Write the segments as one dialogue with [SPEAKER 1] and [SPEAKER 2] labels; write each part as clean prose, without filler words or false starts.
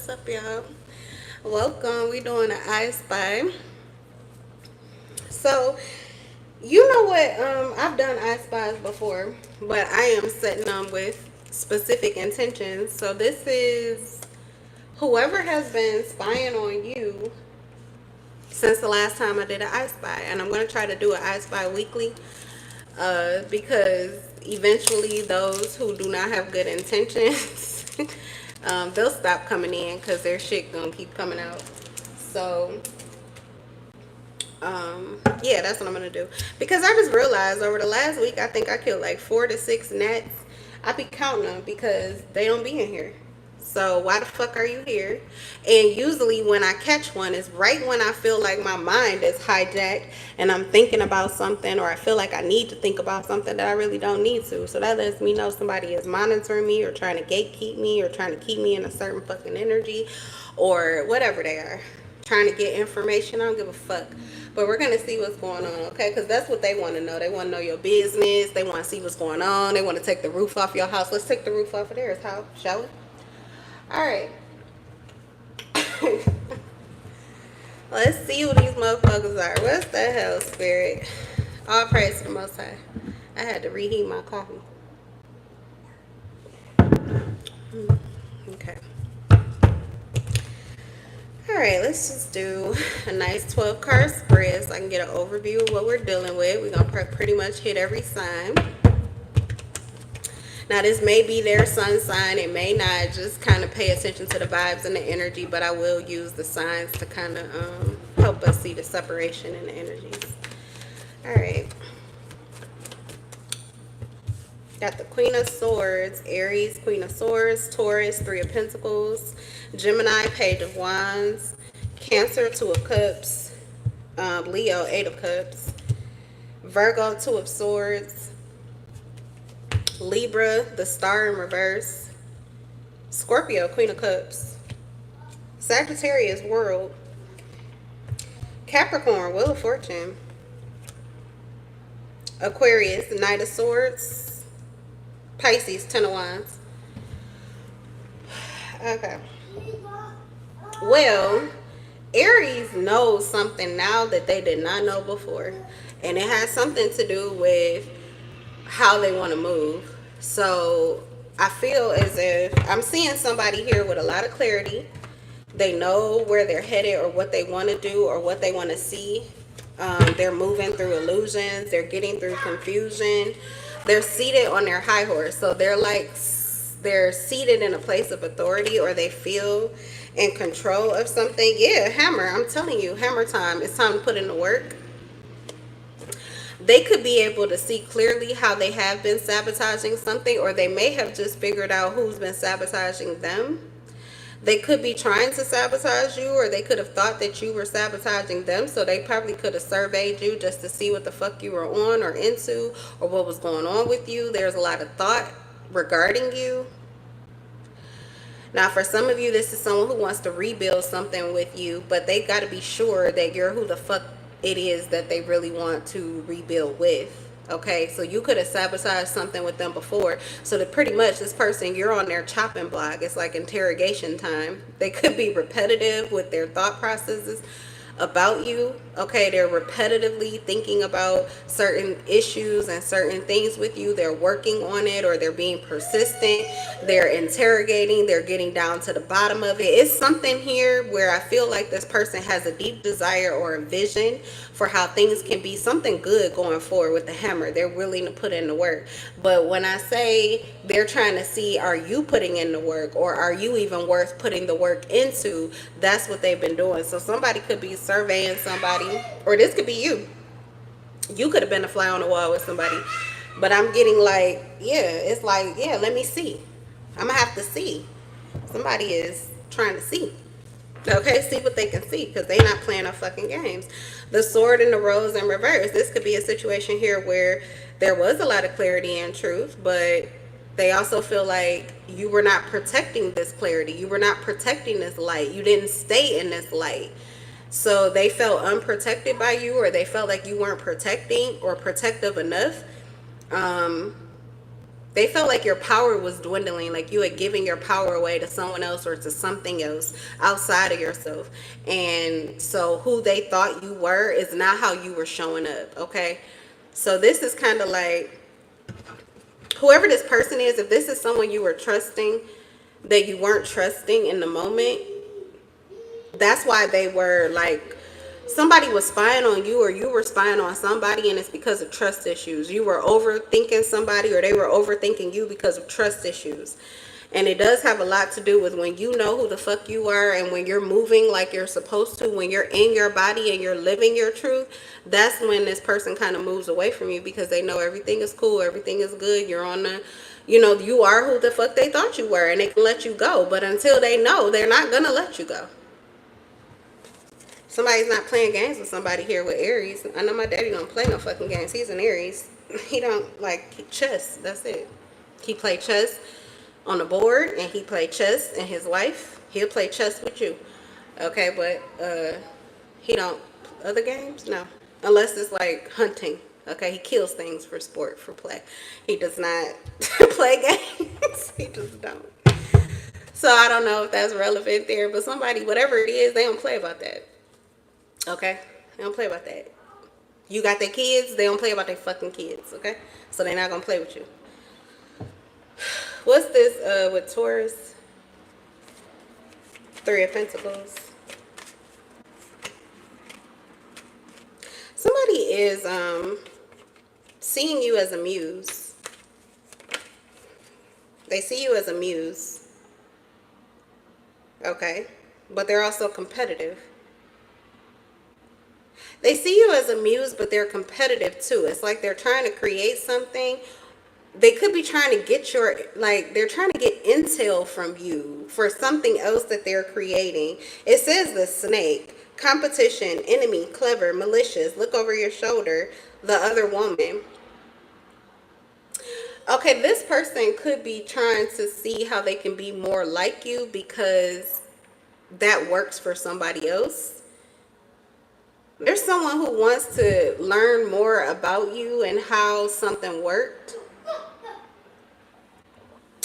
[SPEAKER 1] What's up, y'all? Welcome. We doing an I Spy. So, you know what? I've done I Spies before, but I am setting them with specific intentions. So this is whoever has been spying on you since the last time I did an I Spy, and I'm gonna try to do an I Spy weekly. Because eventually those who do not have good intentions, they'll stop coming in because their shit gonna keep coming out. So yeah, that's what I'm gonna do. Because I just realized over the last week, I think I killed like 4 to 6 gnats. I be counting them because they don't be in here. So why the fuck are you here? And usually when I catch one is right when I feel like my mind is hijacked and I'm thinking about something, or I feel like I need to think about something that I really don't need to. So that lets me know somebody is monitoring me or trying to gatekeep me or trying to keep me in a certain fucking energy or whatever they are. Trying to get information. I don't give a fuck. But we're going to see what's going on, okay? Because that's what they want to know. They want to know your business. They want to see what's going on. They want to take the roof off your house. Let's take the roof off of theirs, how? Shall we? All right. Let's see who these motherfuckers are. What's the hell, Spirit? All praise to the Most High. I had to reheat my coffee. Okay. Alright, let's just do a nice 12 card spread so I can get an overview of what we're dealing with. We're going to pretty much hit every sign. Now, this may be their sun sign. It may not. Just kind of pay attention to the vibes and the energy, but I will use the signs to kind of help us see the separation in the energies. Alright. Got the Queen of Swords, Aries, Queen of Swords, Taurus, Three of Pentacles, Gemini, Page of Wands, Cancer, Two of Cups, Leo, Eight of Cups, Virgo, Two of Swords, Libra, the Star in reverse, Scorpio, Queen of Cups, Sagittarius, World, Capricorn, Wheel of Fortune, Aquarius, Knight of Swords, Pisces, Ten of Wands. Okay. Well, Aries knows something now that they did not know before. And it has something to do with how they want to move. So I feel as if I'm seeing somebody here with a lot of clarity. They know where they're headed or what they want to do or what they want to see. They're moving through illusions. They're getting through confusion. They're seated on their high horse. So they're seated in a place of authority, or they feel in control of something. Yeah, hammer. I'm telling you, hammer time. It's time to put in the work. They could be able to see clearly how they have been sabotaging something, or they may have just figured out who's been sabotaging them. They could be trying to sabotage you, or they could have thought that you were sabotaging them. So they probably could have surveyed you just to see what the fuck you were on or into, or what was going on with you. There's a lot of thought regarding you. Now, for some of you, this is someone who wants to rebuild something with you, but they got to be sure that you're who the fuck it is that they really want to rebuild with. Okay, so you could have sabotaged something with them before. So that pretty much this person, you're on their chopping block. It's like interrogation time. They could be repetitive with their thought processes about you. Okay, they're repetitively thinking about certain issues and certain things with you. They're working on it, or they're being persistent. They're interrogating. They're getting down to the bottom of it. It's something here where I feel like this person has a deep desire or a vision for how things can be something good going forward with the hammer. They're willing to put in the work. But when I say they're trying to see, are you putting in the work, or are you even worth putting the work into? That's what they've been doing. So somebody could be surveying somebody, or this could be you. You could have been a fly on the wall with somebody. But I'm getting like, yeah, it's like, yeah, let me see. I'm gonna have to see. Somebody is trying to see. Okay, see what they can see, because they're not playing no fucking games. The sword and the rose in reverse. This could be a situation here where there was a lot of clarity and truth, but they also feel like you were not protecting this clarity. You were not protecting this light. You didn't stay in this light. So they felt unprotected by you, or they felt like you weren't protecting or protective enough. They felt like your power was dwindling, like you had given your power away to someone else or to something else outside of yourself. And so who they thought you were is not how you were showing up, okay? So this is kind of like, whoever this person is, if this is someone you were trusting that you weren't trusting in the moment, that's why they were like, somebody was spying on you or you were spying on somebody, and it's because of trust issues. You were overthinking somebody or they were overthinking you because of trust issues. And it does have a lot to do with when you know who the fuck you are and when you're moving like you're supposed to, when you're in your body and you're living your truth, that's when this person kind of moves away from you because they know everything is cool, everything is good, you're on the, you know, you are who the fuck they thought you were, and they can let you go. But until they know, they're not gonna let you go. Somebody's not playing games with somebody here with Aries. I know my daddy don't play no fucking games. He's an Aries. He don't like chess. That's it. He play chess on the board, and he play chess and his wife. He'll play chess with you. Okay, but he don't other games? No. Unless it's like hunting. Okay, he kills things for sport, for play. He does not play games. He just don't. So I don't know if that's relevant there, but somebody, whatever it is, they don't play about that. Okay? They don't play about that. You got their kids, they don't play about their fucking kids, okay? So they're not gonna play with you. What's this with Taurus? Three of Pentacles. Somebody is seeing you as a muse. They see you as a muse. Okay? But they're also competitive. They see you as a muse, but they're competitive too. It's like they're trying to create something. They could be trying to get your, like, they're trying to get intel from you for something else that they're creating. It says the snake, competition, enemy, clever, malicious, look over your shoulder, the other woman. Okay, this person could be trying to see how they can be more like you because that works for somebody else. There's someone who wants to learn more about you and how something worked.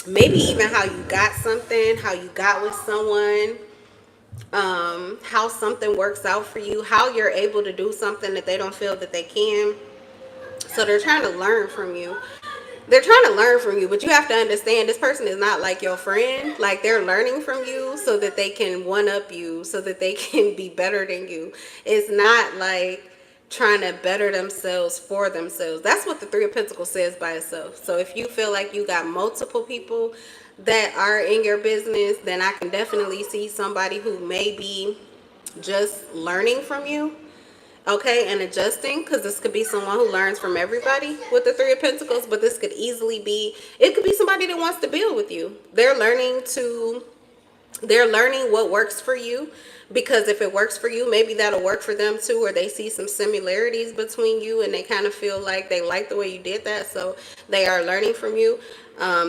[SPEAKER 1] Maybe even how you got something, how you got with someone, how something works out for you, how you're able to do something that they don't feel that they can. So they're trying to learn from you. They're trying to learn from you, but you have to understand this person is not like your friend. Like, they're learning from you so that they can one-up you, so that they can be better than you. It's not like trying to better themselves for themselves. That's what the Three of Pentacles says by itself. So if you feel like you got multiple people that are in your business, then I can definitely see somebody who may be just learning from you. Okay, and adjusting, because this could be someone who learns from everybody with the Three of Pentacles, but this could easily be, it could be somebody that wants to build with you. They're learning what works for you, because if it works for you, maybe that'll work for them too, or they see some similarities between you and they kind of feel like they like the way you did that, so they are learning from you.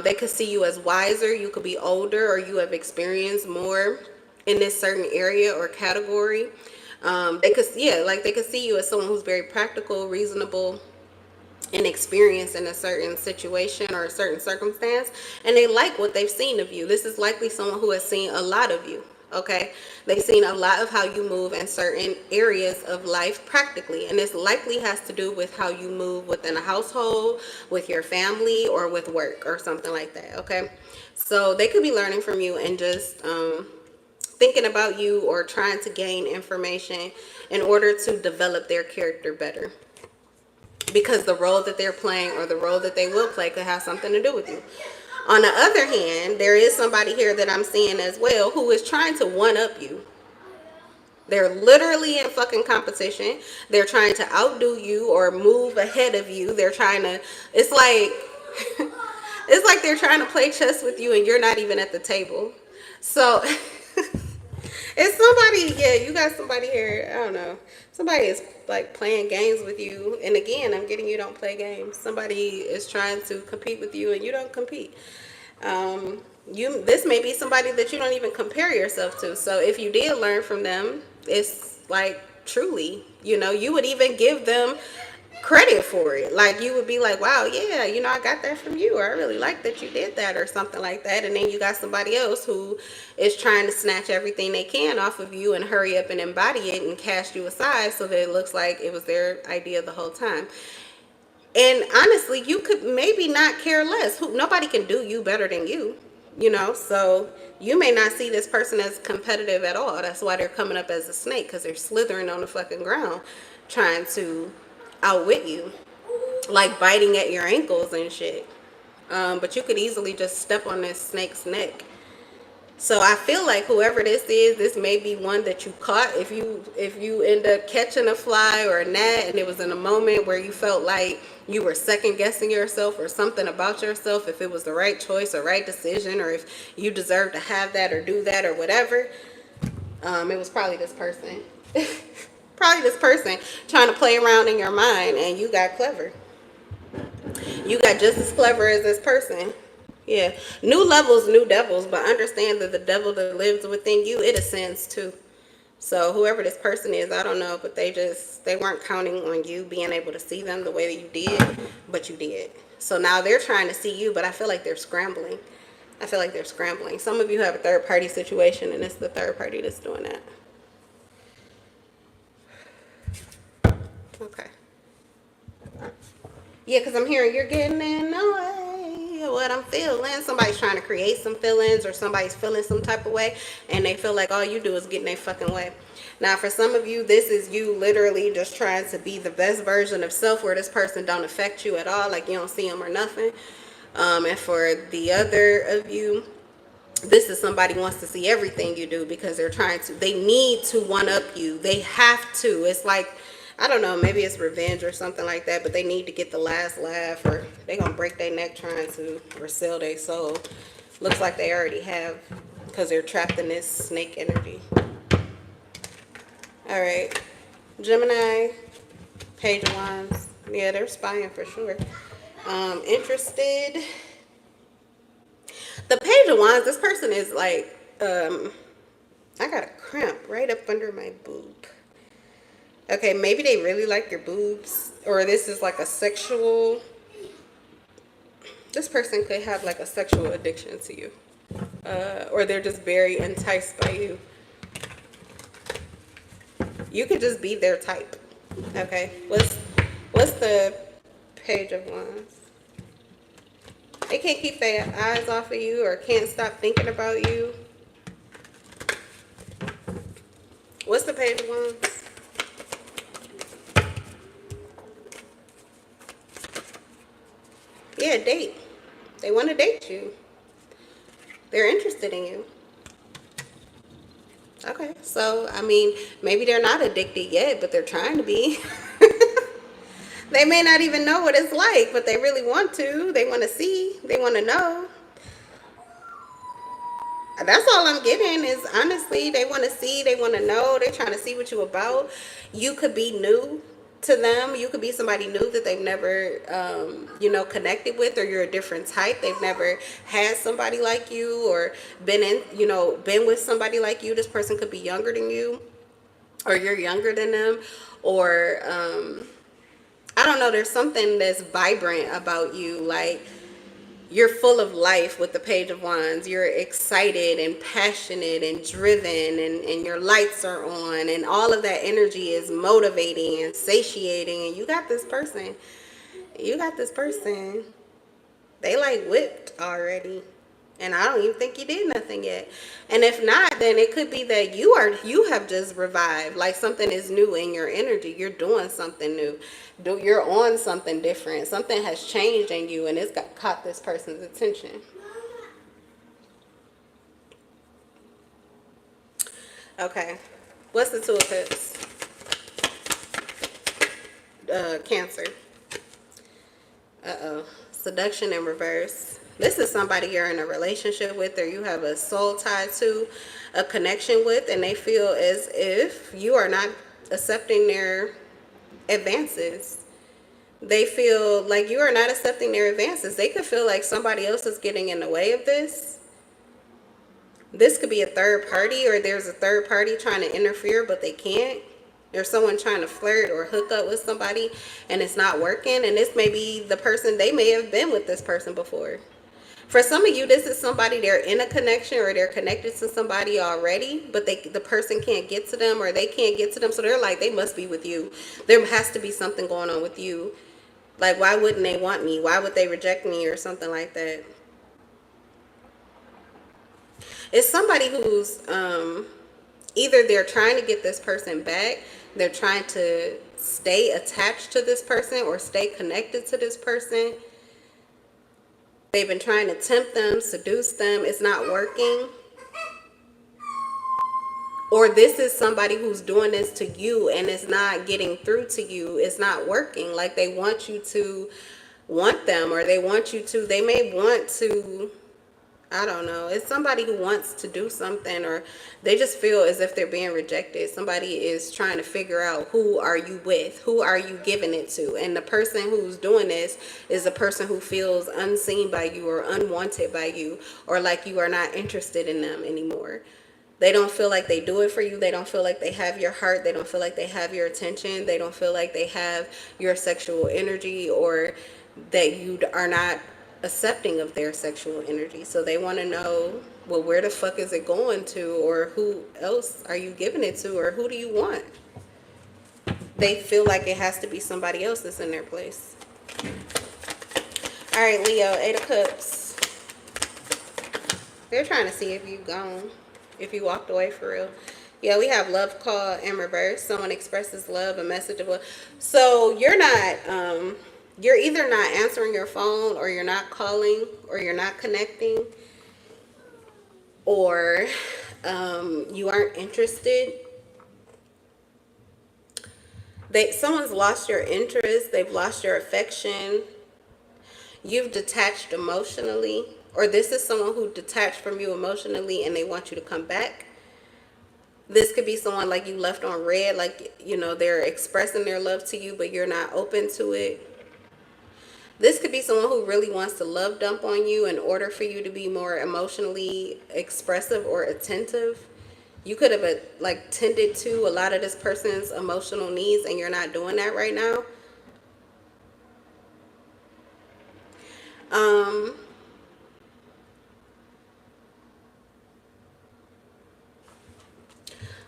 [SPEAKER 1] They could see you as wiser, you could be older, or you have experienced more in this certain area or category. They could, yeah, like they could see you as someone who's very practical, reasonable, and experienced in a certain situation or a certain circumstance, and they like what they've seen of you. This is likely someone who has seen a lot of you. Okay, they've seen a lot of how you move in certain areas of life practically, and this likely has to do with how you move within a household, with your family, or with work or something like that. Okay, so they could be learning from you and just thinking about you or trying to gain information in order to develop their character better, because the role that they're playing or the role that they will play could have something to do with you. On the other hand, there is somebody here that I'm seeing as well who is trying to one-up you. They're literally in fucking competition. They're trying to outdo you or move ahead of you. They're trying to, it's like it's like they're trying to play chess with you and you're not even at the table. So it's somebody, yeah, you got somebody here, I don't know. Somebody is like playing games with you. And again, I'm getting you don't play games. Somebody is trying to compete with you and you don't compete. This may be somebody that you don't even compare yourself to. So if you did learn from them, it's like truly, you know, you would even give them credit for it. Like, you would be like, wow, yeah, you know, I got that from you, or I really like that you did that, or something like that. And then you got somebody else who is trying to snatch everything they can off of you and hurry up and embody it and cast you aside so that it looks like it was their idea the whole time. And honestly, you could maybe not care less. Nobody can do you better than you, you know? So you may not see this person as competitive at all. That's why they're coming up as a snake, because they're slithering on the fucking ground trying to outwit you, like biting at your ankles and shit. But you could easily just step on this snake's neck. So I feel like whoever this is, this may be one that you caught. If you end up catching a fly or a gnat, and it was in a moment where you felt like you were second guessing yourself or something about yourself, if it was the right choice or right decision, or if you deserve to have that or do that or whatever, it was probably this person. Probably this person trying to play around in your mind, and you got clever. You got just as clever as this person. Yeah. New levels, new devils, but understand that the devil that lives within you, it ascends too. So whoever this person is, I don't know, but they weren't counting on you being able to see them the way that you did, but you did. So now they're trying to see you, but I feel like they're scrambling. I feel like they're scrambling. Some of you have a third party situation, and it's the third party that's doing that. Okay. Yeah, because I'm hearing you're getting in the way of what I'm feeling. Somebody's trying to create some feelings, or somebody's feeling some type of way, and they feel like all you do is get in their fucking way. Now, for some of you, this is you literally just trying to be the best version of self, where this person don't affect you at all, like you don't see them or nothing. And for the other of you, this is somebody wants to see everything you do, because they need to one up you. They have to. It's like, I don't know, maybe it's revenge or something like that, but they need to get the last laugh, or they're going to break their neck trying to, or sell their soul. Looks like they already have, because they're trapped in this snake energy. All right. Gemini, Page of Wands. Yeah, they're spying for sure. Interested. The Page of Wands, this person is like, I got a cramp right up under my boob. Okay, maybe they really like your boobs, or this is like a sexual, this person could have like a sexual addiction to you, or they're just very enticed by you. You could just be their type. Okay, what's the Page of Wands? They can't keep their eyes off of you, or can't stop thinking about you. What's the Page of Wands? Yeah, date. They want to date you. They're interested in you. Okay, so, I mean, maybe they're not addicted yet, but they're trying to be. They may not even know what it's like, but they really want to. They want to see. They want to know. That's all I'm getting is, honestly, they want to see. They want to know. They're trying to see what you're about. You could be new to them. You could be somebody new that they've never, connected with, or you're a different type. They've never had somebody like you, or been with somebody like you. This person could be younger than you, or you're younger than them, or, I don't know, there's something that's vibrant about you, like you're full of life with the Page of Wands. You're excited and passionate and driven, and your lights are on, and all of that energy is motivating and satiating, and you got this person. You got this person. They like whipped already. And I don't even think you did nothing yet. And if not, then it could be that you have just revived. Like something is new in your energy. You're doing something new. You're on something different. Something has changed in you, and it's caught this person's attention. Okay. What's the Two of Cups? Cancer. Uh-oh. Seduction in reverse. This is somebody you're in a relationship with, or you have a soul tie to, a connection with, and they feel as if you are not accepting their advances. They feel like you are not accepting their advances. They could feel like somebody else is getting in the way of this. This could be a third party, or there's a third party trying to interfere, but they can't. or someone trying to flirt or hook up with somebody and it's not working. And this may be the person, they may have been with this person before. For some of you, this is somebody, they're in a connection or they're connected to somebody already, but the person can't get to them or they can't get to them. So they're like, they must be with you. There has to be something going on with you. Like, why wouldn't they want me? Why would they reject me or something like that? It's somebody who's either they're trying to get this person back, they're trying to stay attached to this person or stay connected to this person. They've been trying to tempt them, seduce them. It's not working. Or this is somebody who's doing this to you and it's not getting through to you. It's not working. Like, they want you to want them, or they want you to, they may want to, I don't know. It's somebody who wants to do something, or they just feel as if they're being rejected. Somebody is trying to figure out, who are you with? Who are you giving it to? And the person who's doing this is a person who feels unseen by you or unwanted by you, or like you are not interested in them anymore. They don't feel like they do it for you. They don't feel like they have your heart. They don't feel like they have your attention. They don't feel like they have your sexual energy, or that you are not accepting of their sexual energy. So they want to know, well, where the fuck is it going to, or who else are you giving it to, or who do you want? They feel like it has to be somebody else that's in their place. All right, Leo, 8 of Cups. They're trying to see if you've gone, if you walked away for real. Yeah, we have love call in reverse. Someone expresses love, a message of love. So you're not, you're either not answering your phone, or you're not calling, or you're not connecting, or you aren't interested. Someone's lost your interest. They've lost your affection. You've detached emotionally, or this is someone who detached from you emotionally and they want you to come back. This could be someone like you left on red, like, you know, they're expressing their love to you, but you're not open to it. This could be someone who really wants to love dump on you in order for you to be more emotionally expressive or attentive. You could have like tended to a lot of this person's emotional needs, and you're not doing that right now.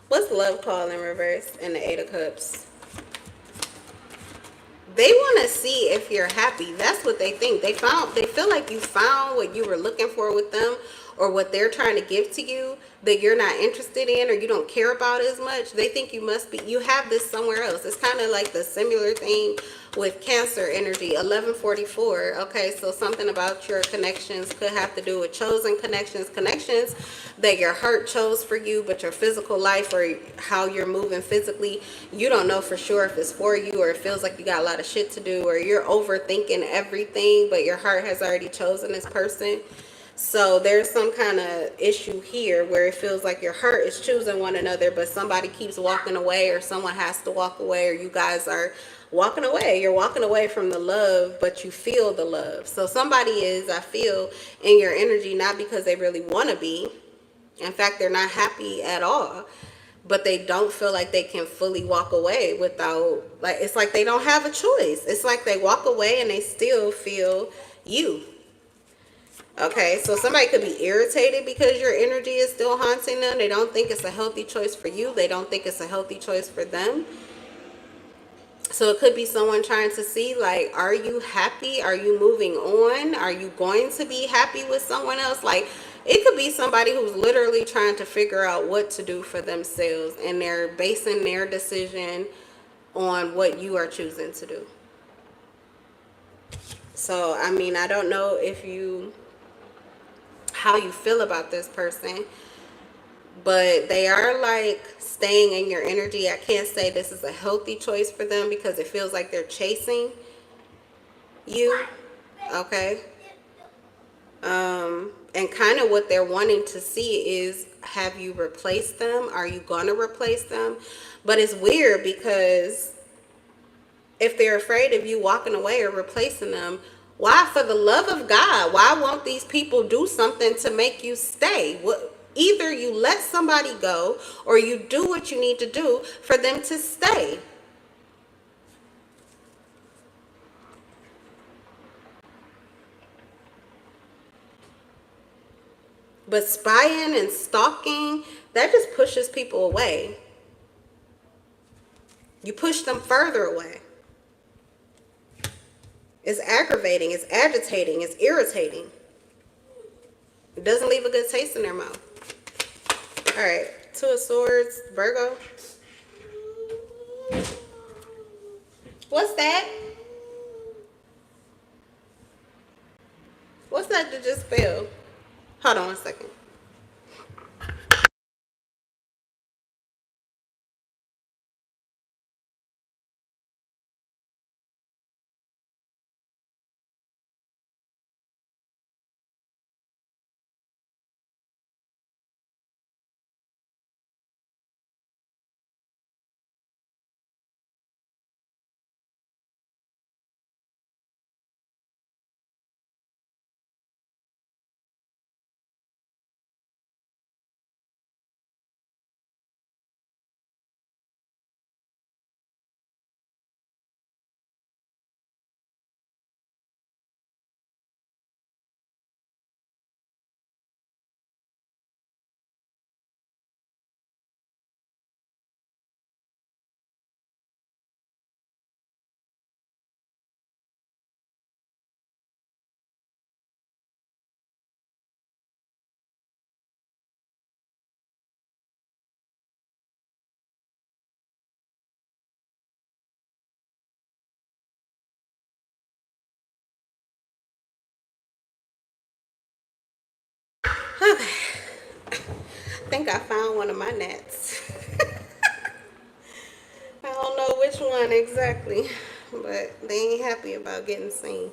[SPEAKER 1] What's love call in reverse in the 8 of Cups? They want to see if you're happy. That's what they think. They feel like you found what you were looking for with them, or what they're trying to give to you that you're not interested in, or you don't care about as much. They think you have this somewhere else. It's kind of like the similar thing with Cancer energy, 1144. Okay, so something about your connections could have to do with chosen connections that your heart chose for you, but your physical life, or how you're moving physically, you don't know for sure if it's for you, or it feels like you got a lot of shit to do, or you're overthinking everything, but your heart has already chosen this person. So there's some kind of issue here where it feels like your heart is choosing one another, but somebody keeps walking away, or someone has to walk away, or you guys are walking away. You're walking away from the love, but you feel the love. So somebody is, I feel, in your energy, not because they really want to be. In fact, they're not happy at all, but they don't feel like they can fully walk away without, like, it's like they don't have a choice. It's like they walk away and they still feel you. Okay, so somebody could be irritated because your energy is still haunting them. They don't think it's a healthy choice for you. They don't think it's a healthy choice for them. So it could be someone trying to see, like, are you happy? Are you moving on? Are you going to be happy with someone else? Like, it could be somebody who's literally trying to figure out what to do for themselves, and they're basing their decision on what you are choosing to do. So, I mean, I don't know how you feel about this person, but they are like staying in your energy. I can't say this is a healthy choice for them because it feels like they're chasing you. Okay. And kind of what they're wanting to see is, have you replaced them? Are you going to replace them? But it's weird because if they're afraid of you walking away or replacing them, why, for the love of God, why won't these people do something to make you stay? Either you let somebody go or you do what you need to do for them to stay. But spying and stalking, that just pushes people away. You push them further away. It's aggravating, it's agitating, it's irritating. It doesn't leave a good taste in their mouth. All right, Two of Swords, Virgo. What's that? What's that that just fell? Hold on 1 second. Okay. I think I found one of my gnats. I don't know which one exactly, but they ain't happy about getting seen.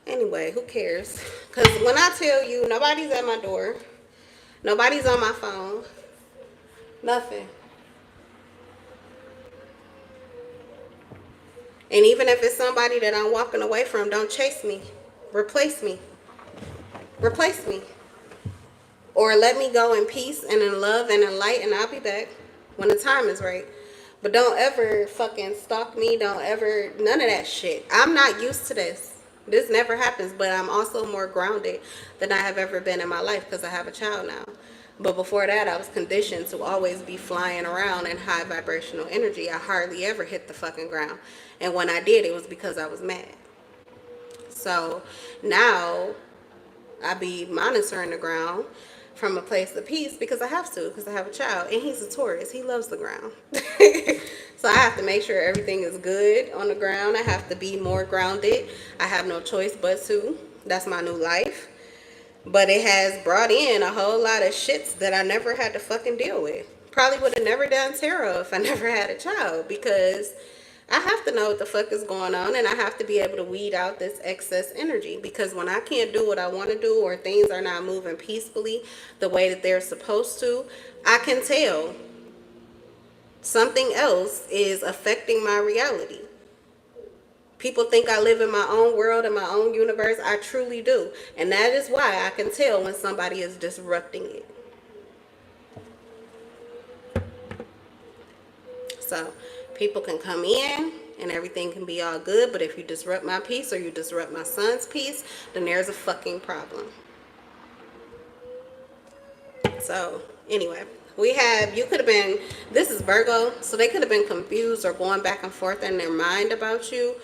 [SPEAKER 1] Anyway, who cares? Because when I tell you, nobody's at my door, nobody's on my phone, nothing. And even if it's somebody that I'm walking away from, don't chase me. Replace me. Replace me. Or let me go in peace and in love and in light, and I'll be back when the time is right. But don't ever fucking stalk me. Don't ever, none of that shit. I'm not used to this. This never happens, but I'm also more grounded than I have ever been in my life because I have a child now. But before that, I was conditioned to always be flying around in high vibrational energy. I hardly ever hit the fucking ground. And when I did, it was because I was mad. So now I be monitoring the ground from a place of peace because I have to, because I have a child and he's a Taurus. He loves the ground. So I have to make sure everything is good on the ground. I have to be more grounded. I have no choice but to. That's my new life. But it has brought in a whole lot of shits that I never had to fucking deal with. Probably would have never done tarot if I never had a child, because I have to know what the fuck is going on, and I have to be able to weed out this excess energy, because when I can't do what I want to do, or things are not moving peacefully the way that they're supposed to, I can tell something else is affecting my reality. People think I live in my own world, in my own universe. I truly do. And that is why I can tell when somebody is disrupting it. So people can come in and everything can be all good, but if you disrupt my peace or you disrupt my son's peace, then there's a fucking problem. So anyway, we have, you could have been, this is Virgo, so they could have been confused or going back and forth in their mind about you.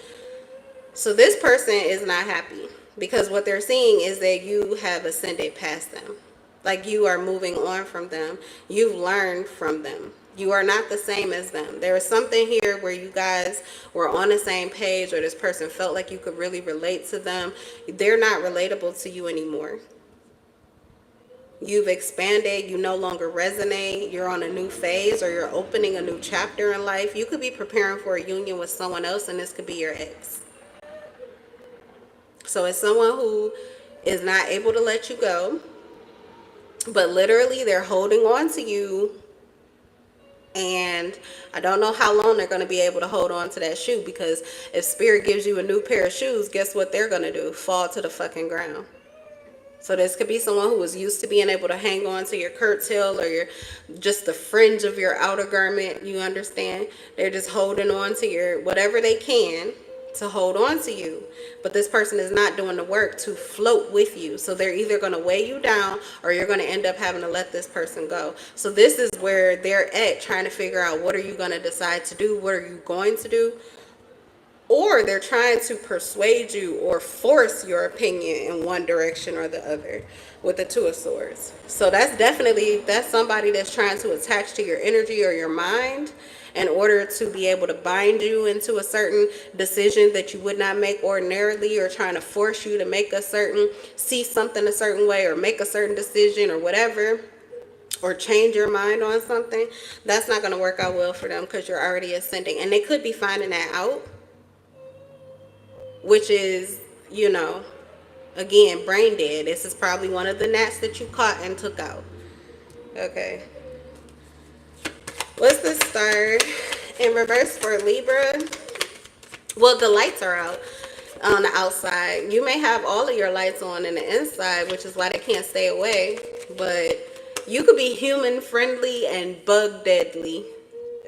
[SPEAKER 1] So this person is not happy because what they're seeing is that you have ascended past them. Like you are moving on from them. You've learned from them. You are not the same as them. There is something here where you guys were on the same page, or this person felt like you could really relate to them. They're not relatable to you anymore. You've expanded. You no longer resonate. You're on a new phase, or you're opening a new chapter in life. You could be preparing for a union with someone else, and this could be your ex. So it's someone who is not able to let you go, but literally they're holding on to you. And I don't know how long they're going to be able to hold on to that shoe, because if spirit gives you a new pair of shoes, guess what they're going to do? Fall to the fucking ground. So this could be someone who was used to being able to hang on to your curtail or your just the fringe of your outer garment. You understand? They're just holding on to your whatever they can to hold on to you. But this person is not doing the work to float with you. So they're either going to weigh you down or you're going to end up having to let this person go. So this is where they're at, trying to figure out what are you going to decide to do? What are you going to do? Or they're trying to persuade you or force your opinion in one direction or the other with the Two of Swords. So that's somebody that's trying to attach to your energy or your mind in order to be able to bind you into a certain decision that you would not make ordinarily, or trying to force you to make see something a certain way or make a certain decision or whatever, or change your mind on something. That's not going to work out well for them because you're already ascending. And they could be finding that out, which is, again, brain dead. This is probably one of the gnats that you caught and took out. Okay. What's the star in reverse for Libra? Well, the lights are out on the outside. You may have all of your lights on in the inside, which is why they can't stay away. But you could be human friendly and bug deadly.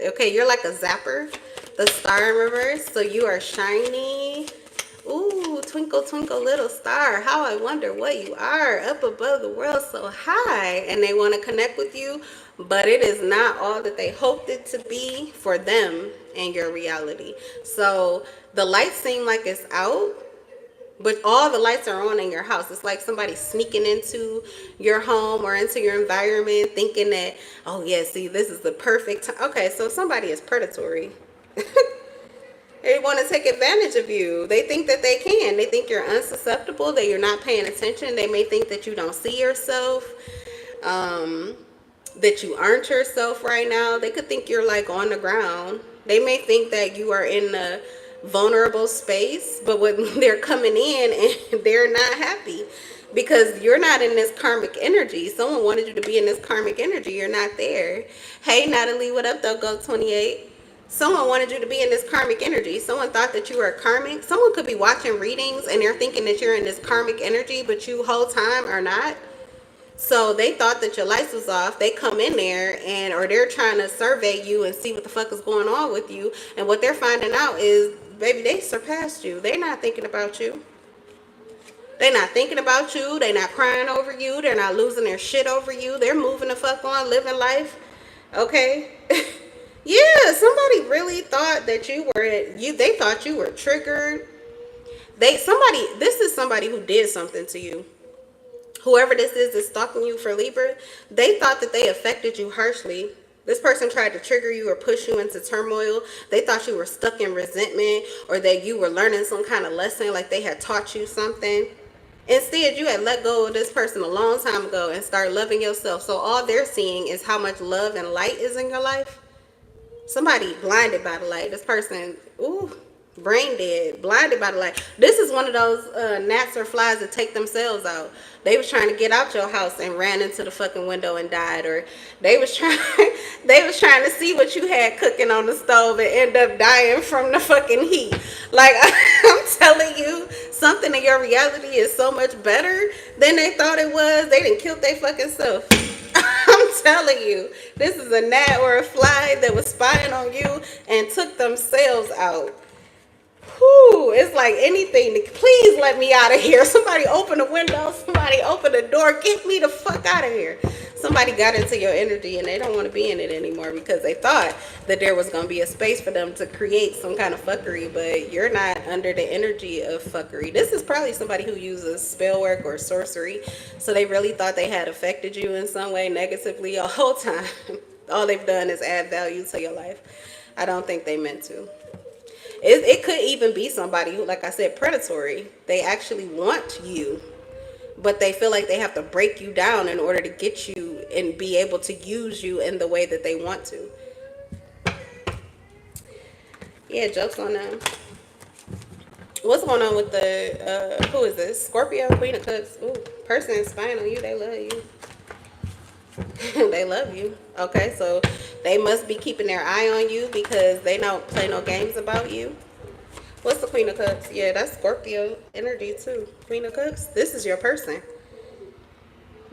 [SPEAKER 1] Okay, you're like a zapper. The star in reverse. So you are shiny. Ooh, twinkle, twinkle, little star. How I wonder what you are, up above the world so high. And they want to connect with you, but it is not all that they hoped it to be for them in your reality. So the lights seem like it's out, but all the lights are on in your house. It's like somebody sneaking into your home or into your environment thinking that, oh yeah, see, this is the perfect time. Okay, so somebody is predatory. They want to take advantage of you. They think that they can. They think you're unsusceptible, that you're not paying attention. They may think that you don't see yourself, that you aren't yourself right now. They could think you're like on the ground. They may think that you are in a vulnerable space, but when they're coming in and they're not happy because you're not in this karmic energy. Someone wanted you to be in this karmic energy. You're not there. Hey, Natalie, what up, though? Go 28. Someone wanted you to be in this karmic energy. Someone thought that you were karmic. Someone could be watching readings and they're thinking that you're in this karmic energy, but you whole time are not. So they thought that your lights was off. They come in there or they're trying to survey you and see what the fuck is going on with you. And what they're finding out is, baby, they surpassed you. They're not thinking about you. They're not thinking about you. They're not crying over you. They're not losing their shit over you. They're moving the fuck on, living life. Okay? Yeah, somebody really thought that they thought you were triggered. This is somebody who did something to you. Whoever this is stalking you for Libra, they thought that they affected you harshly. This person tried to trigger you or push you into turmoil. They thought you were stuck in resentment or that you were learning some kind of lesson, like they had taught you something. Instead, you had let go of this person a long time ago and start loving yourself. So all they're seeing is how much love and light is in your life. Somebody blinded by the light. This person, brain dead, blinded by the light. This is one of those gnats or flies that take themselves out. They was trying to get out your house and ran into the fucking window and died, or they was trying to see what you had cooking on the stove and end up dying from the fucking heat. Like, I'm telling you, something in your reality is so much better than they thought it was. They didn't kill their fucking self. I'm telling you, this is a gnat or a fly that was spying on you and took themselves out. Whew, it's like anything. Please let me out of here. Somebody open the window. Somebody open the door. Get me the fuck out of here. Somebody got into your energy and they don't want to be in it anymore because they thought that there was going to be a space for them to create some kind of fuckery, but you're not under the energy of fuckery. This is probably somebody who uses spell work or sorcery, so they really thought they had affected you in some way negatively the whole time. All they've done is add value to your life. I don't think they meant to. It could even be somebody who, like I said, predatory. They actually want you, but they feel like they have to break you down in order to get you and be able to use you in the way that they want to. Yeah, joke's on them. What's going on with the, who is this? Scorpio, Queen of Cups. Ooh, person spying on you, they love you. They love you. Okay, so they must be keeping their eye on you because they don't play no games about you. What's the Queen of Cups? Yeah, that's Scorpio energy too. Queen of Cups. This is your person.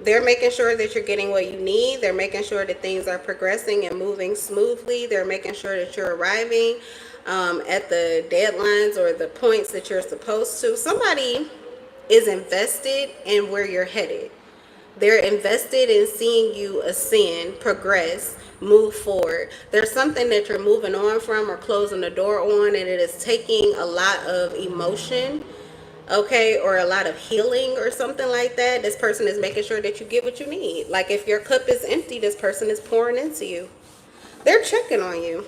[SPEAKER 1] They're making sure that you're getting what you need. They're making sure that things are progressing and moving smoothly. They're making sure that you're arriving at the deadlines or the points that you're supposed to. Somebody is invested in where you're headed. They're invested in seeing you ascend, progress, move forward. There's something that you're moving on from or closing the door on, and it is taking a lot of emotion, okay, or a lot of healing or something like that. This person is making sure that you get what you need. Like if your cup is empty, this person is pouring into you. They're checking on you.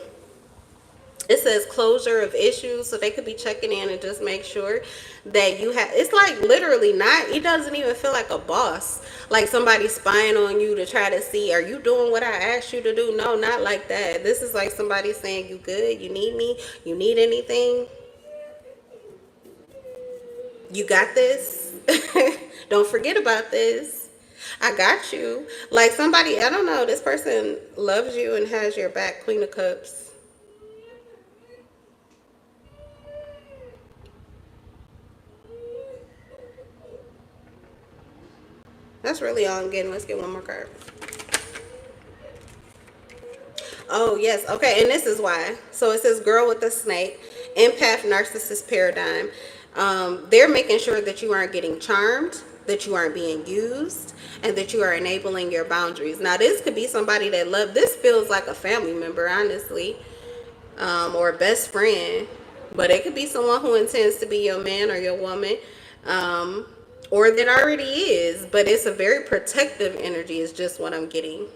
[SPEAKER 1] It says closure of issues, so they could be checking in and just make sure that you have. It's like literally not, it doesn't even feel like a boss, like somebody spying on you to try to see, are you doing what I asked you to do? No, not like that. This is like somebody saying, you good, you need me, you need anything, you got this. Don't forget about this, I got you. Like somebody, I don't know, this person loves you and has your back. Queen of Cups. That's really all I'm getting. Let's get one more card. Oh, yes. Okay, and this is why. So it says girl with a snake, empath narcissist paradigm. They're making sure that you aren't getting charmed, that you aren't being used, and that you are enabling your boundaries. Now, this could be somebody that love. This feels like a family member, honestly, or a best friend. But it could be someone who intends to be your man or your woman. Or that already is, but it's a very protective energy is just what I'm getting.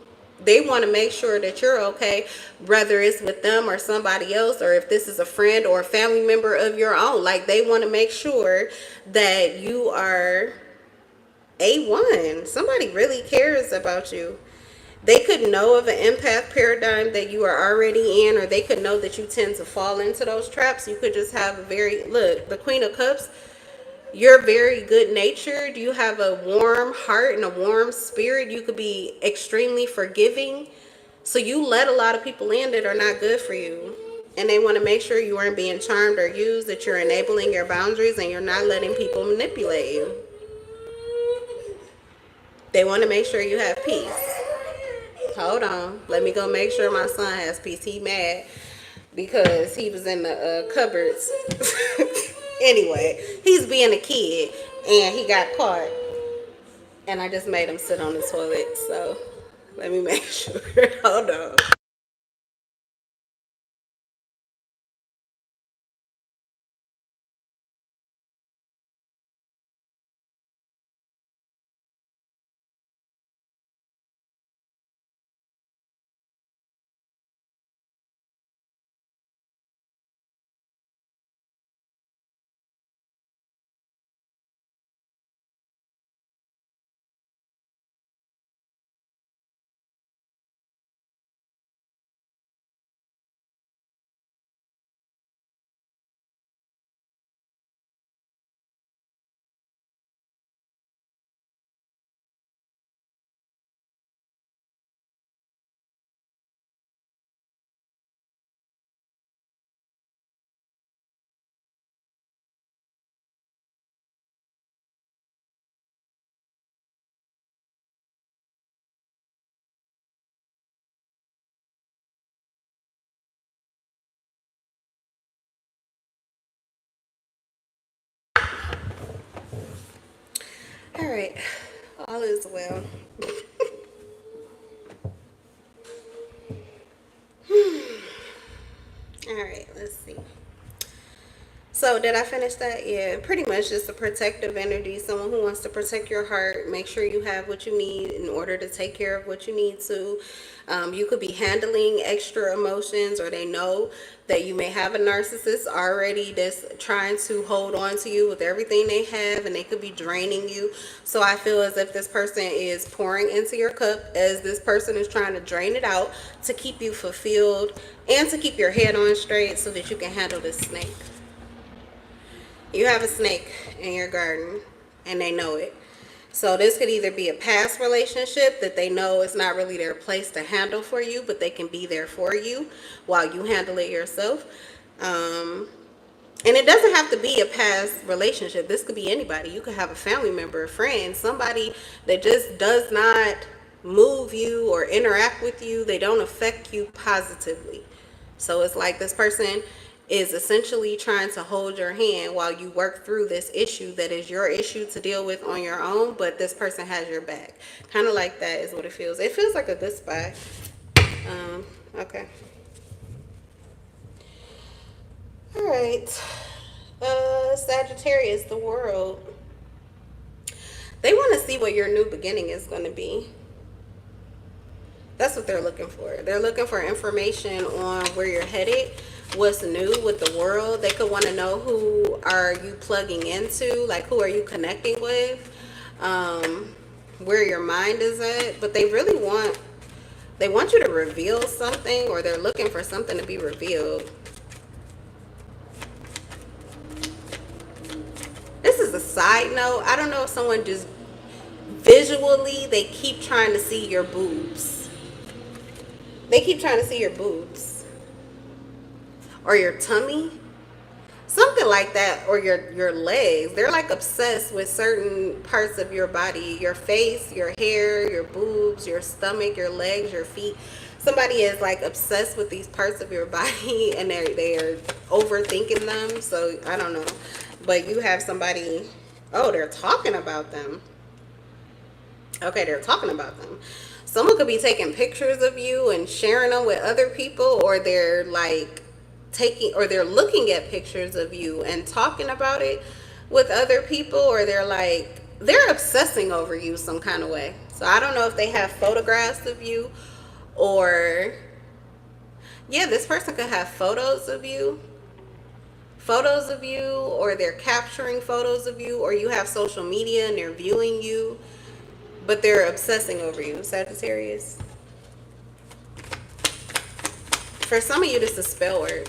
[SPEAKER 1] They want to make sure that you're okay, whether it's with them or somebody else, or if this is a friend or a family member of your own. Like they want to make sure that you are A1. Somebody really cares about you. They could know of an empath paradigm that you are already in, or they could know that you tend to fall into those traps. You could just have a very, look, the Queen of Cups, you're very good natured. You have a warm heart and a warm spirit. You could be extremely forgiving. So you let a lot of people in that are not good for you. And they want to make sure you aren't being charmed or used, that you're enabling your boundaries and you're not letting people manipulate you. They want to make sure you have peace. Hold on. Let me go make sure my son has peace. He mad because he was in the cupboards. Anyway, he's being a kid and he got caught. And I just made him sit on the toilet. So let me make sure. Hold on. All right. All is well. All right. Let's see. So did I finish that? Yeah, pretty much just a protective energy. Someone who wants to protect your heart, make sure you have what you need in order to take care of what you need to. You could be handling extra emotions, or they know that you may have a narcissist already that's trying to hold on to you with everything they have, and they could be draining you. So I feel as if this person is pouring into your cup, as this person is trying to drain it out to keep you fulfilled and to keep your head on straight so that you can handle this snake. You have a snake in your garden and they know it. So this could either be a past relationship that they know it's not really their place to handle for you, but they can be there for you while you handle it yourself. And it doesn't have to be a past relationship. This could be anybody. You could have a family member, a friend, somebody that just does not move you or interact with you. They don't affect you positively. So it's like this person is essentially trying to hold your hand while you work through this issue that is your issue to deal with on your own, but this person has your back. Kind of like that is what it feels. It feels like a good spy. Okay. All right. Sagittarius, the world. They want to see what your new beginning is going to be. That's what they're looking for. They're looking for information on where you're headed, what's new with the world. They could want to know who are you plugging into, like who are you connecting with, where your mind is at. But they want you to reveal something, or they're looking for something to be revealed. This is a side note. I don't know if someone just visually, they keep trying to see your boobs. They keep trying to see your boobs. Or your tummy. Something like that. Or your legs. They're like obsessed with certain parts of your body. Your face, your hair, your boobs, your stomach, your legs, your feet. Somebody is like obsessed with these parts of your body, and they're overthinking them. So I don't know. But you have somebody, oh, they're talking about them. Okay, they're talking about them. Someone could be taking pictures of you and sharing them with other people, or they're like they're looking at pictures of you and talking about it with other people, or they're obsessing over you some kind of way. So I don't know if they have photographs of you, or yeah, this person could have photos of you, or they're capturing photos of you, or you have social media and they're viewing you, but they're obsessing over you, Sagittarius. For some of you, this is spell work.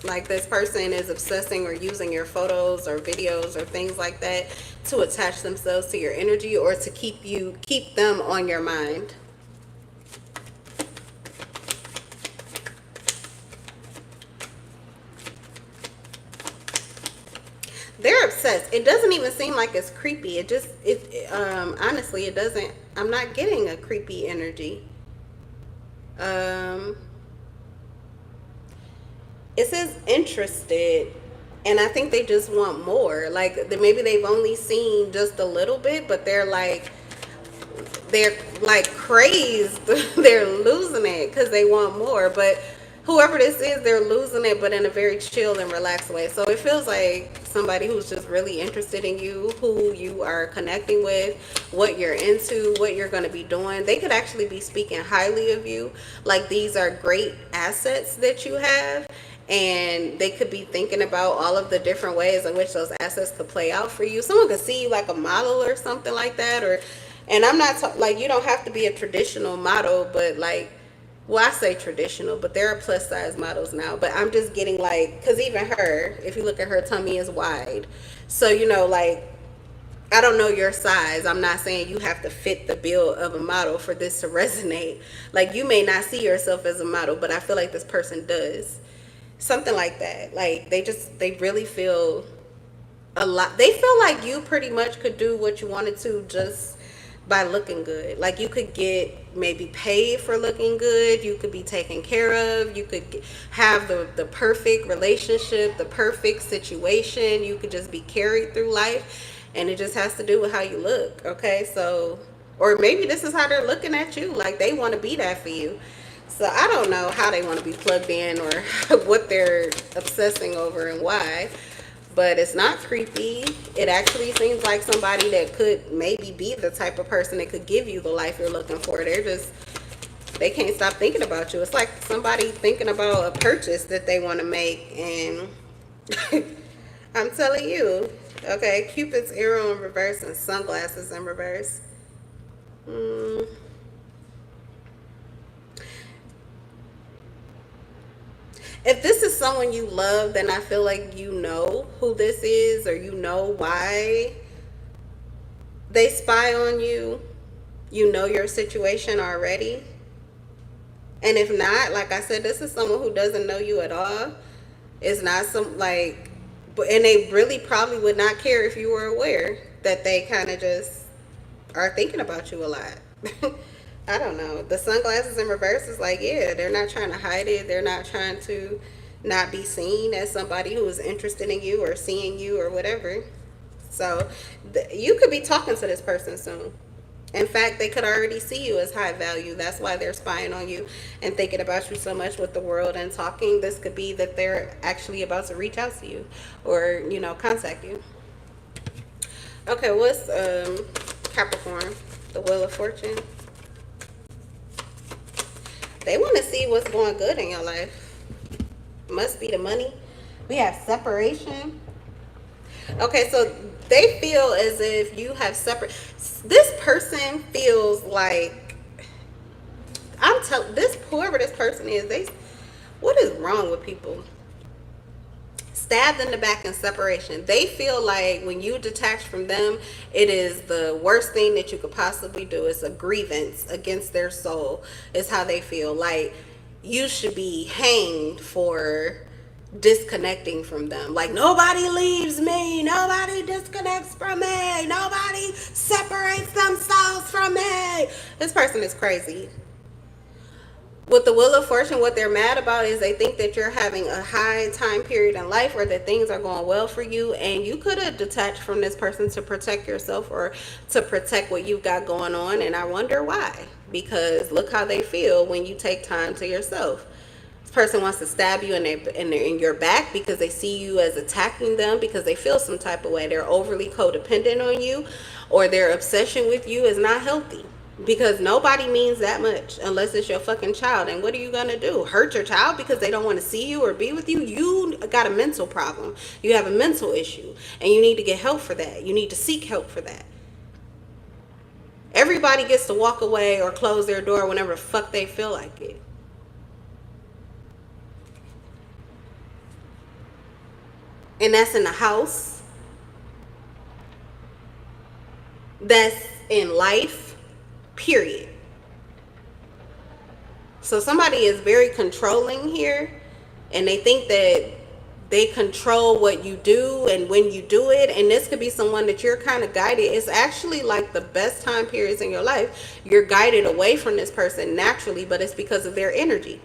[SPEAKER 1] Like this person is obsessing or using your photos or videos or things like that to attach themselves to your energy, or to keep them on your mind. They're obsessed. It doesn't even seem like it's creepy. Honestly, it doesn't. I'm not getting a creepy energy. It says interested, and I think they just want more. Like maybe they've only seen just a little bit, but they're like crazed. They're losing it because they want more. But whoever this is, they're losing it, but in a very chill and relaxed way. So it feels like somebody who's just really interested in you, who you are connecting with, what you're into, what you're going to be doing. They could actually be speaking highly of you. Like these are great assets that you have. And they could be thinking about all of the different ways in which those assets could play out for you. Someone could see you like a model or something like that. And I'm not like, you don't have to be a traditional model, but like, well, I say traditional, but there are plus size models now. But I'm just getting like, because even her, if you look at her tummy, is wide. So, like, I don't know your size. I'm not saying you have to fit the bill of a model for this to resonate. Like, you may not see yourself as a model, but I feel like this person does. Something like that. Like, they really feel a lot. They feel like you pretty much could do what you wanted to just by looking good. Like you could get maybe paid for looking good. You could be taken care of. You could have the perfect relationship, the perfect situation. You could just be carried through life. And it just has to do with how you look. Okay, so, or maybe this is how they're looking at you. Like they want to be that for you. So I don't know how they want to be plugged in, or what they're obsessing over and why. But it's not creepy. It actually seems like somebody that could maybe be the type of person that could give you the life you're looking for. They can't stop thinking about you. It's like somebody thinking about a purchase that they want to make. And I'm telling you, okay, Cupid's arrow in reverse and sunglasses in reverse. If this is someone you love, then I feel like you know who this is, or you know why they spy on you. You know your situation already. And if not, like I said, this is someone who doesn't know you at all. It's not some, like, And they really probably would not care if you were aware that they kind of just are thinking about you a lot. I don't know. The sunglasses in reverse is like, yeah, they're not trying to hide it. They're not trying to not be seen as somebody who is interested in you or seeing you or whatever. So you could be talking to this person soon. In fact, they could already see you as high value. That's why they're spying on you and thinking about you so much with the world and talking. This could be that they're actually about to reach out to you or, contact you. Okay, what's Capricorn? The Wheel of Fortune. They want to see what's going good in your life. Must be the money. We have separation. Okay, so they feel as if you have separate. This person feels like I'm telling this whoever this person is. What is wrong with people? Stabbed in the back in separation. They feel like when you detach from them, it is the worst thing that you could possibly do. It's a grievance against their soul. Is how they feel. Like you should be hanged for disconnecting from them. Like nobody leaves me, nobody disconnects from me, nobody separates themselves from me. This person is crazy. With the Wheel of Fortune, what they're mad about is they think that you're having a high time period in life or that things are going well for you, and you could have detached from this person to protect yourself or to protect what you've got going on. And I wonder why, because look how they feel when you take time to yourself. This person wants to stab you in your back because they see you as attacking them, because they feel some type of way. They're overly codependent on you, or their obsession with you is not healthy, because nobody means that much unless it's your fucking child. And what are you gonna do? Hurt your child because they don't want to see you or be with you? You got a mental problem. You have a mental issue, and you need to get help for that. You need to seek help for that. Everybody gets to walk away or close their door whenever the fuck they feel like it. And that's in the house. That's in life, period. So somebody is very controlling here, and they think that they control what you do and when you do it. And this could be someone that you're kind of guided. It's actually like the best time periods in your life. You're guided away from this person naturally, but it's because of their energy.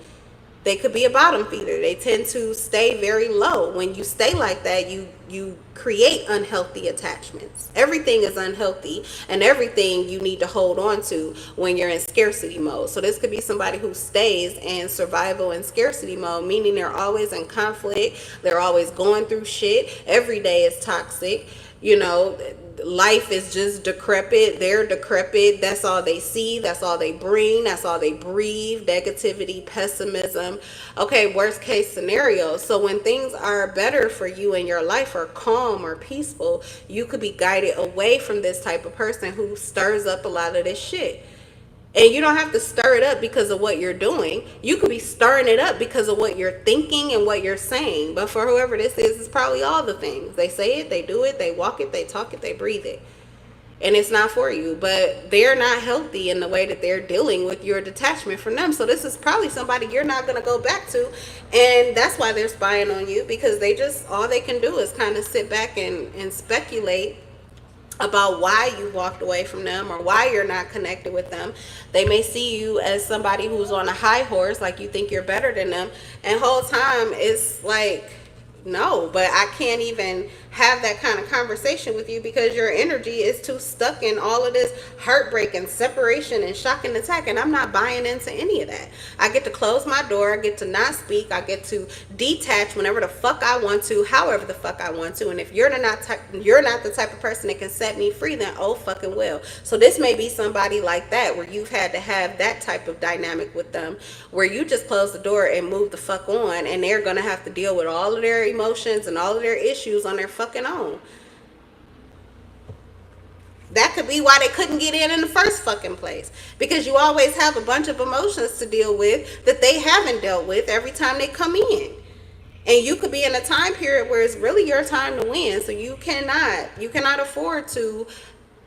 [SPEAKER 1] They could be a bottom feeder. They tend to stay very low. When you stay like that, you create unhealthy attachments. Everything is unhealthy, and everything you need to hold on to when you're in scarcity mode. So this could be somebody who stays in survival and scarcity mode, meaning they're always in conflict. They're always going through shit. Every day is toxic. Life is just decrepit. They're decrepit. That's all they see. That's all they bring. That's all they breathe. Negativity, pessimism. Okay, worst case scenario. So when things are better for you in your life, or calm or peaceful, you could be guided away from this type of person who stirs up a lot of this shit. And you don't have to stir it up because of what you're doing. You could be stirring it up because of what you're thinking and what you're saying. But for whoever this is, it's probably all the things. They say it, they do it, they walk it, they talk it, they breathe it. And it's not for you. But they're not healthy in the way that they're dealing with your detachment from them. So this is probably somebody you're not going to go back to. And that's why they're spying on you, because all they can do is kind of sit back and speculate about why you walked away from them or why you're not connected with them. They may see you as somebody who's on a high horse, like you think you're better than them, and whole time it's like, no, but I can't even have that kind of conversation with you because your energy is too stuck in all of this heartbreak and separation and shock and attack, and I'm not buying into any of that. I get to close my door. I get to not speak. I get to detach whenever the fuck I want to, however the fuck I want to. And if you're not the type of person that can set me free, then oh fucking well. So this may be somebody like that, where you've had to have that type of dynamic with them, where you just close the door and move the fuck on, and they're gonna have to deal with all of their emotions and all of their issues on their fucking own. That could be why they couldn't get in the first fucking place, because you always have a bunch of emotions to deal with that they haven't dealt with every time they come in. And you could be in a time period where it's really your time to win, so you cannot afford to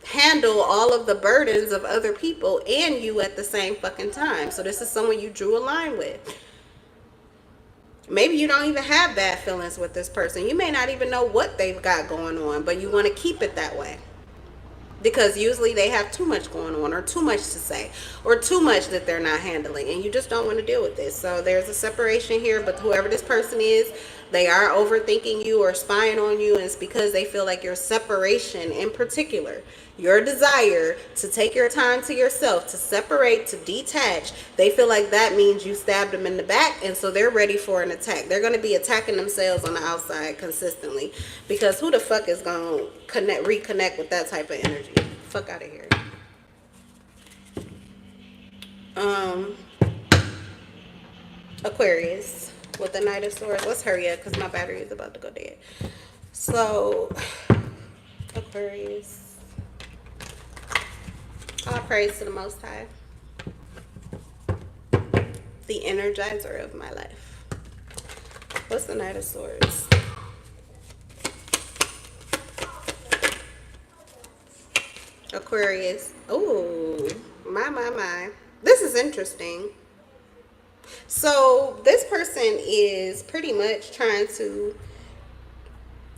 [SPEAKER 1] handle all of the burdens of other people and you at the same fucking time. So this is someone you drew a line with. Maybe you don't even have bad feelings with this person. You may not even know what they've got going on, but you want to keep it that way. Because usually they have too much going on, or too much to say, or too much that they're not handling, and you just don't want to deal with this. So there's a separation here, but whoever this person is, they are overthinking you or spying on you, and it's because they feel like your separation, in particular, your desire to take your time to yourself, to separate, to detach, they feel like that means you stabbed them in the back, and so they're ready for an attack. They're going to be attacking themselves on the outside consistently, because who the fuck is going to reconnect with that type of energy? Fuck out of here. Aquarius with the Knight of Swords. Let's hurry up because my battery is about to go dead. So, Aquarius. All praise to the Most High, the energizer of my life. What's the Knight of Swords? Aquarius. Ooh, my. This is interesting. So this person is pretty much trying to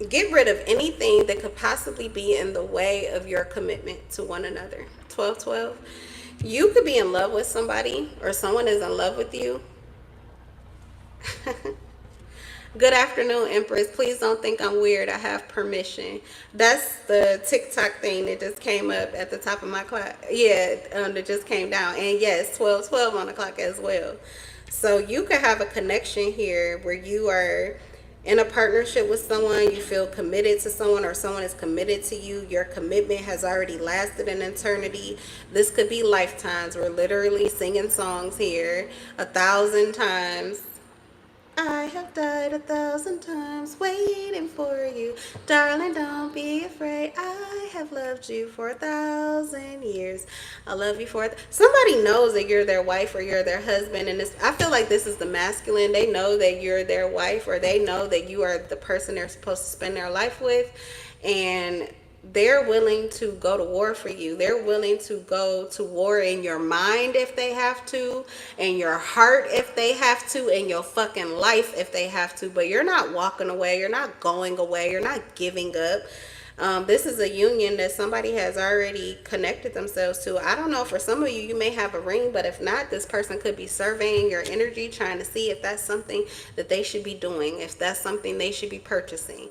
[SPEAKER 1] get rid of anything that could possibly be in the way of your commitment to one another. 12-12. You could be in love with somebody, or someone is in love with you. Good afternoon, Empress. Please don't think I'm weird. I have permission. That's the TikTok thing that just came up at the top of my clock. Yeah, that just came down. And yes, 12-12 on the clock as well. So you could have a connection here where you are in a partnership with someone, you feel committed to someone, or someone is committed to you. Your commitment has already lasted an eternity. This could be lifetimes. We're literally singing songs here 1,000 times. I have died 1,000 times waiting for you. Darling, don't be afraid. I have loved you for 1,000 years. I love you for somebody knows that you're their wife or you're their husband. And I feel like this is the masculine. They know that you're their wife, or they know that you are the person they're supposed to spend their life with. And they're willing to go to war for you. They're willing to go to war in your mind if they have to, in your heart if they have to, in your fucking life if they have to. But you're not walking away. You're not going away. You're not giving up. This is a union that somebody has already connected themselves to. I don't know, for some of you, you may have a ring, but if not, this person could be surveying your energy, trying to see if that's something that they should be doing, if that's something they should be purchasing.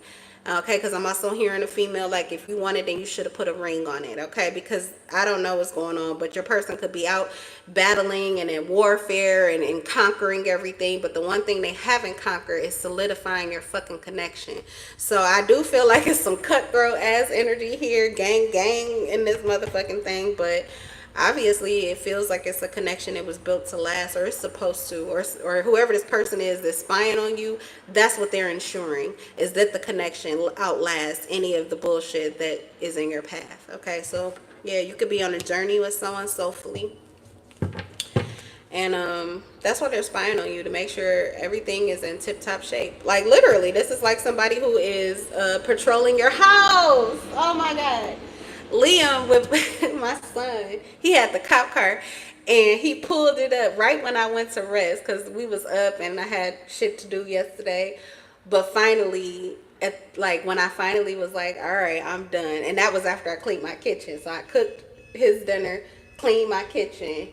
[SPEAKER 1] Okay, because I'm also hearing a female, like, if you want it, then you should have put a ring on it. Okay, because I don't know what's going on, but your person could be out battling and in warfare and conquering everything. But the one thing they haven't conquered is solidifying your fucking connection. So I do feel like it's some cutthroat ass energy here, gang in this motherfucking thing. But obviously it feels like it's a connection that was built to last, or it's supposed to, or whoever this person is that's spying on you, that's what they're ensuring, is that the connection outlasts any of the bullshit that is in your path. Okay, so yeah, you could be on a journey with someone soulfully, and that's why they're spying on you, to make sure everything is in tip-top shape. Like, literally, this is like somebody who is patrolling your house. Oh my god. Liam, with my son, he had the cop car, and he pulled it up right when I went to rest, because we was up and I had shit to do yesterday. But finally, when I finally was like, all right, I'm done, and that was after I cleaned my kitchen. So I cooked his dinner, cleaned my kitchen,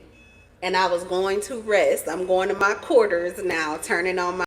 [SPEAKER 1] and I was going to rest. I'm going to my quarters now, turning on my